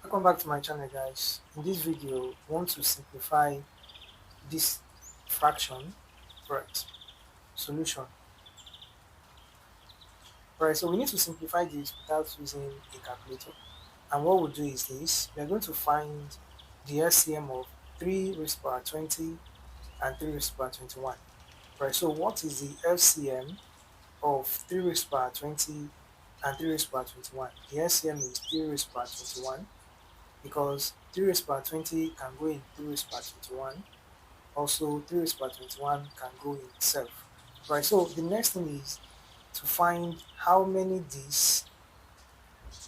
Welcome back to my channel, guys. In this video, we want to simplify this fraction. Right, solution. Right, so we need to simplify this without using a calculator. And what we'll do is this: we are going to find the LCM of 3 raised to power 20 and 3 raised to power 21. Right, so what is the LCM of 3 raised to power 20 and 3 raised to power 21? The LCM is 3 raised to power 21 because 3 raised to power 20 can go in 3 raised to power 21. Also, 3 raised to power 21 can go in itself. Right, so the next thing is to find how many D's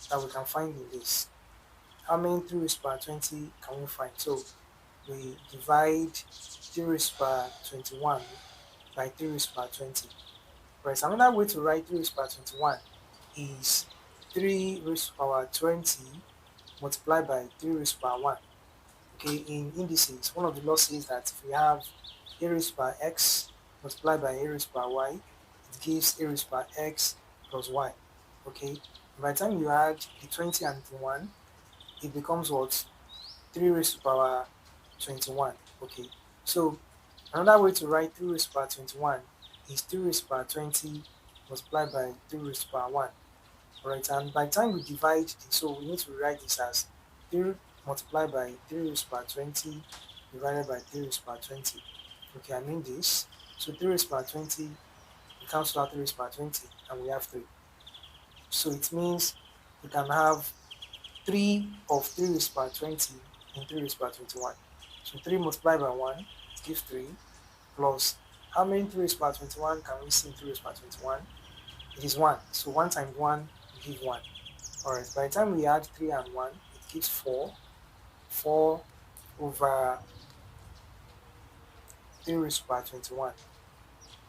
that we can find in this. How many 3 raised to power 20 can we find? So we divide 3 raised to power 21 by 3 raised to power 20. Right, so another way to write 3 raised to power 21 is 3 raised to power 20 multiplied by 3 raised to power 1. Okay, in indices, one of the laws says that if we have a raised to power x multiplied by a raised to power y, it gives a raised to power x plus y. Okay, by the time you add the 20 and the 1, it becomes what? 3 raised to power 21. Okay, so another way to write 3 raised to power 21 is 3 raised to power 20 multiplied by 3 raised to power 1. Right, and by the time we divide this, so we need to write this as 3 multiplied by 3 raised to power 20 divided by 3 raised to power 20. Okay, I mean this. So 3 raised to power 20, we cancel out 3 raised to power 20, and we have 3. So it means we can have 3 of 3 raised to power 20 and 3 raised to power 21. So 3 multiplied by 1, it gives 3, plus how many 3 raised to power 21 can we see in 3 raised to power 21? It is 1. So 1 times 1 will give 1. Alright, by the time we add 3 and 1, it gives 4. 4 over 3 raised to power 21.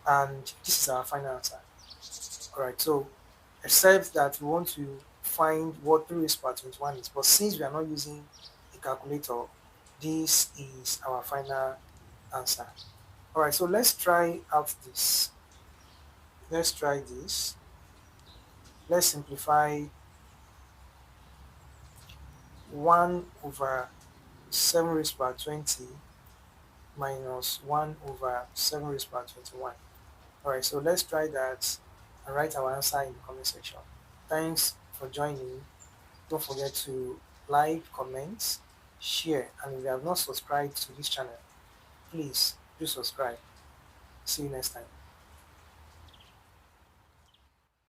And this is our final answer. Alright, so except that we want to find what 3 raised to power 21 is, but since we are not using a calculator, this is our final answer. Alright, so let's try out this. Let's try this. Let's simplify 1 over 7 raised to power 20 minus 1 over 7 raised to power 21. Alright, so let's try that and write our answer in the comment section. Thanks for joining. Don't forget to like, comment, share, and if you have not subscribed to this channel, please do subscribe. See you next time.